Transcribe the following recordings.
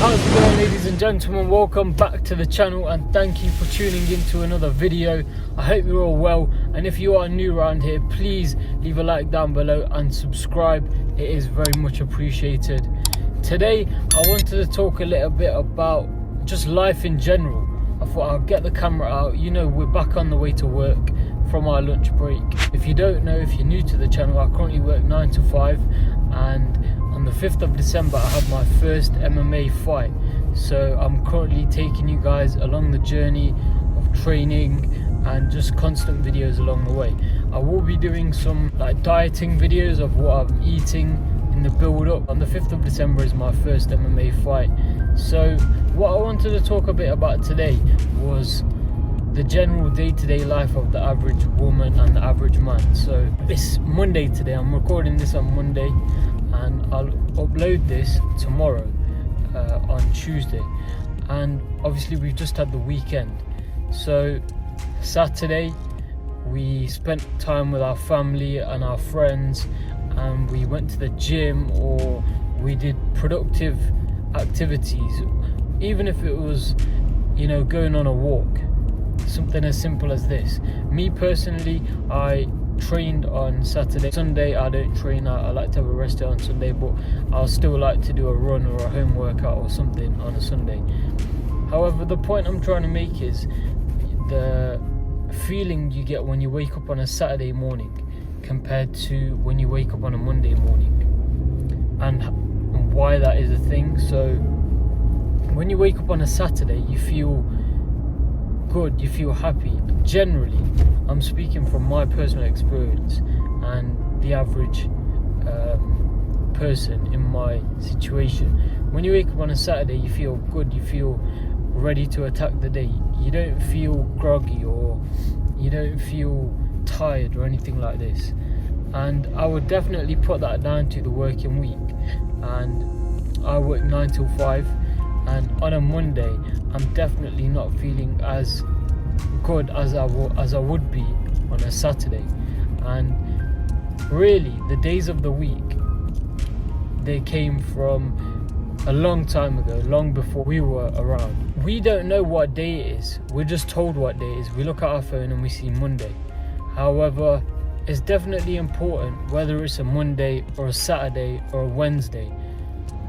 How's it going, ladies and gentlemen? Welcome back to the channel and thank you for tuning into another video. I hope you're all well, and if you are new around here, please leave a like down below and subscribe. It is very much appreciated. Today I wanted to talk a little bit about just life in general. I thought I'll get the camera out. You know, we're back on the way to work from our lunch break. If you don't know, if you're new to the channel, I currently work 9 to 5, and on the 5th of December I have my first MMA fight. So I'm currently taking you guys along the journey of training and just constant videos along the way. I will be doing some like dieting videos of what I'm eating in the build up. On the 5th of December is my first MMA fight. So what I wanted to talk a bit about today was the general day-to-day life of the average woman and the average man. So it's Monday today, I'm recording this on Monday, and I'll upload this tomorrow on Tuesday. And obviously we've just had the weekend. So Saturday we spent time with our family and our friends, and we went to the gym or we did productive activities, even if it was, you know, going on a walk, something as simple as this. Me personally, I trained on Saturday. Sunday I don't train. I like to have a rest day on Sunday, but I'll still like to do a run or a home workout or something on a Sunday. However, the point I'm trying to make is the feeling you get when you wake up on a Saturday morning compared to when you wake up on a Monday morning, and why that is a thing. So when you wake up on a Saturday, you feel good, you feel happy. Generally, I'm speaking from my personal experience and the average person in my situation. When you wake up on a Saturday, you feel good, you feel ready to attack the day. You don't feel groggy or you don't feel tired or anything like this. And I would definitely put that down to the working week. And I work 9 till 5, and on a Monday I'm definitely not feeling as good as I would be on a Saturday. And really, the days of the week, they came from a long time ago, long before we were around. We don't know what day it is, we're just told what day it is. We look at our phone and we see Monday. However, it's definitely important, whether it's a Monday or a Saturday or a Wednesday,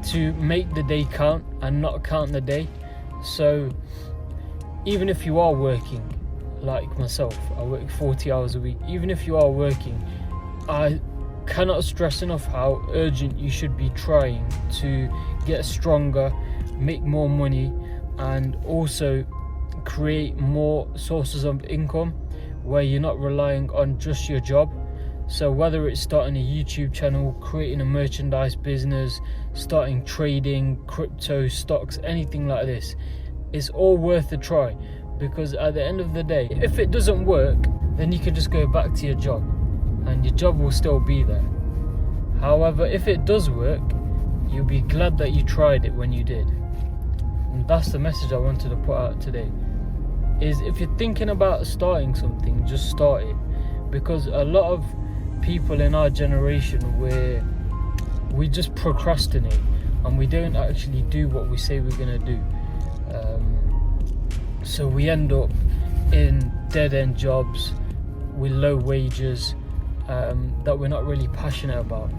to make the day count and not count the day. So even if you are working, like myself, I work 40 hours a week. Even if you are working, I cannot stress enough how urgent you should be trying to get stronger, make more money, and also create more sources of income where you're not relying on just your job. So whether it's starting a YouTube channel, creating a merchandise business, starting trading, crypto, stocks, anything like this, it's all worth a try. Because at the end of the day, if it doesn't work, then you can just go back to your job and your job will still be there. However, if it does work, you'll be glad that you tried it when you did. And that's the message I wanted to put out today, is if you're thinking about starting something, just start it. Because a lot of people in our generation, we just procrastinate and we don't actually do what we say we're going to do. So we end up in dead-end jobs with low wages that we're not really passionate about.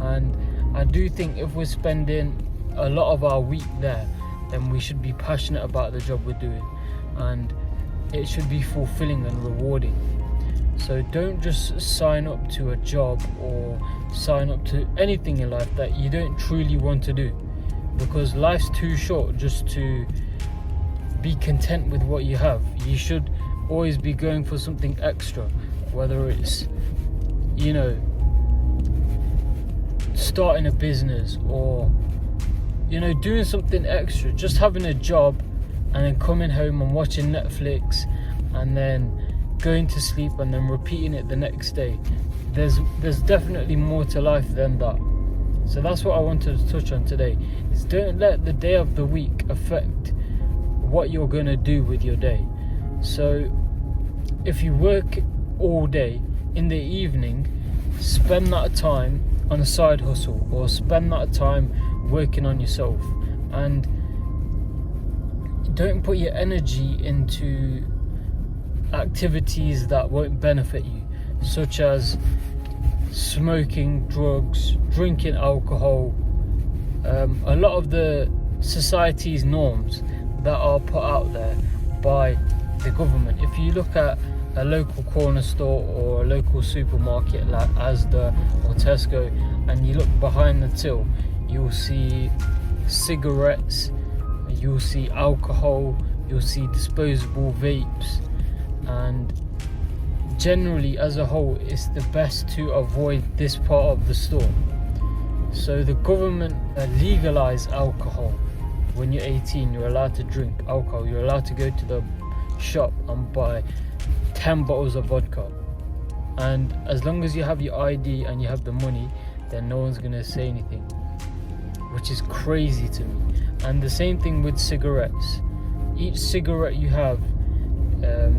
And I do think if we're spending a lot of our week there, then we should be passionate about the job we're doing, and it should be fulfilling and rewarding. So don't just sign up to a job or sign up to anything in life that you don't truly want to do, because life's too short just to be content with what you have. You should always be going for something extra, whether it's, you know, starting a business or, you know, doing something extra. Just having a job and then coming home and watching Netflix and then going to sleep and then repeating it the next day. There's definitely more to life than that. So that's what I wanted to touch on today, is don't let the day of the week affect what you're going to do with your day. So if you work all day, in the evening spend that time on a side hustle or spend that time working on yourself. And don't put your energy into activities that won't benefit you, such as smoking, drugs, drinking alcohol, a lot of the society's norms that are put out there by the government. If you look at a local corner store or a local supermarket like Asda or Tesco, and you look behind the till, you'll see cigarettes, you'll see alcohol, you'll see disposable vapes, and generally as a whole it's the best to avoid this part of the store. So the government legalize alcohol. When you're 18, you're allowed to drink alcohol. You're allowed to go to the shop and buy 10 bottles of vodka, and as long as you have your ID and you have the money, then no one's gonna say anything, which is crazy to me. And the same thing with cigarettes. Each cigarette you have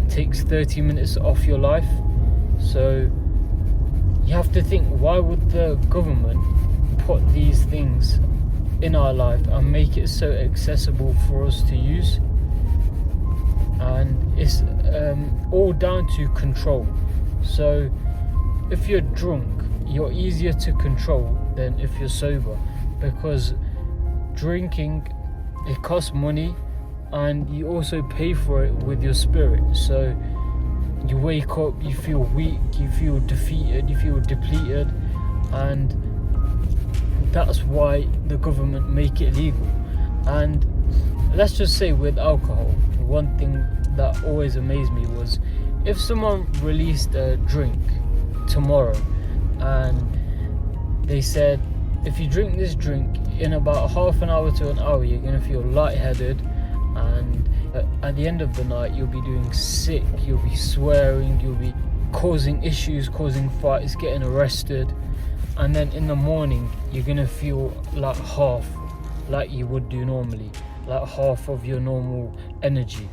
takes 30 minutes off your life. So you have to think, why would the government put these things in our life and make it so accessible for us to use? And it's all down to control. So if you're drunk, you're easier to control than if you're sober, because drinking, it costs money, and you also pay for it with your spirit. So you wake up, you feel weak, you feel defeated, you feel depleted, and that's why the government make it legal. And let's just say with alcohol, one thing that always amazed me was, if someone released a drink tomorrow and they said, if you drink this drink in about half an hour to an hour, you're going to feel lightheaded, and at the end of the night you'll be doing sick, you'll be swearing, you'll be causing issues, causing fights, getting arrested, and then in the morning you're going to feel like half like you would do normally, like half of your normal energy.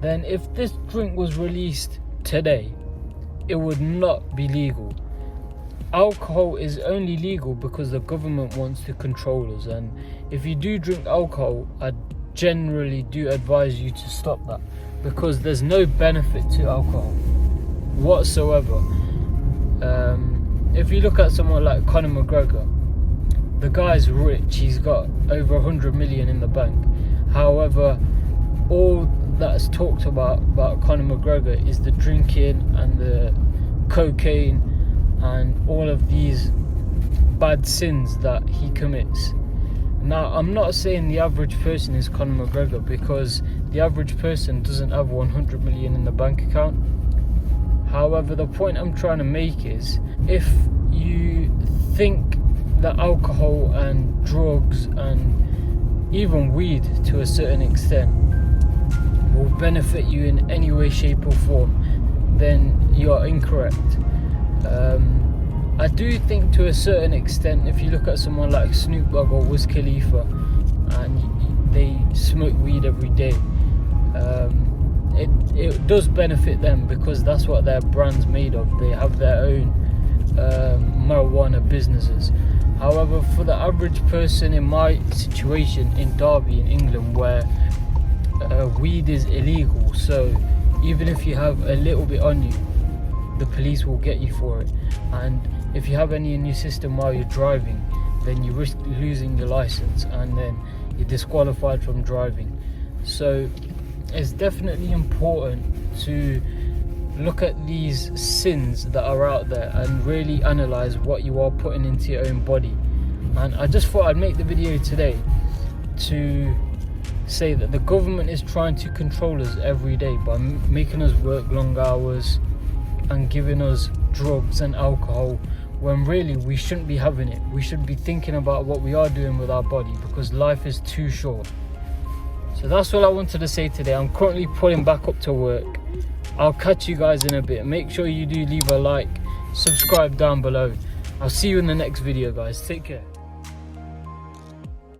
Then if this drink was released today, it would not be legal. Alcohol is only legal because the government wants to control us, and if you do drink alcohol, I generally do advise you to stop that, because there's no benefit to alcohol whatsoever. If you look at someone like Conor McGregor, the guy's rich, he's got over 100 million in the bank. However, all that's talked about Conor McGregor is the drinking and the cocaine and all of these bad sins that he commits. Now, I'm not saying the average person is Conor McGregor, because the average person doesn't have 100 million in the bank account. However, the point I'm trying to make is, if you think that alcohol and drugs and even weed to a certain extent will benefit you in any way, shape or form, then you are incorrect. I do think to a certain extent, if you look at someone like Snoop Dogg or Wiz Khalifa and they smoke weed every day, it does benefit them, because that's what their brand's made of. They have their own marijuana businesses. However, for the average person in my situation in Derby in England, where weed is illegal, so even if you have a little bit on you, the police will get you for it, and if you have any in your system while you're driving, then you risk losing your license, and then you're disqualified from driving. So it's definitely important to look at these sins that are out there and really analyze what you are putting into your own body. And I just thought I'd make the video today to say that the government is trying to control us every day by making us work long hours and giving us drugs and alcohol, when really we shouldn't be having it. We should be thinking about what we are doing with our body, because life is too short. So that's all I wanted to say today. I'm currently pulling back up to work. I'll catch you guys in a bit. Make sure you do leave a like, subscribe down below. I'll see you in the next video, guys. Take care.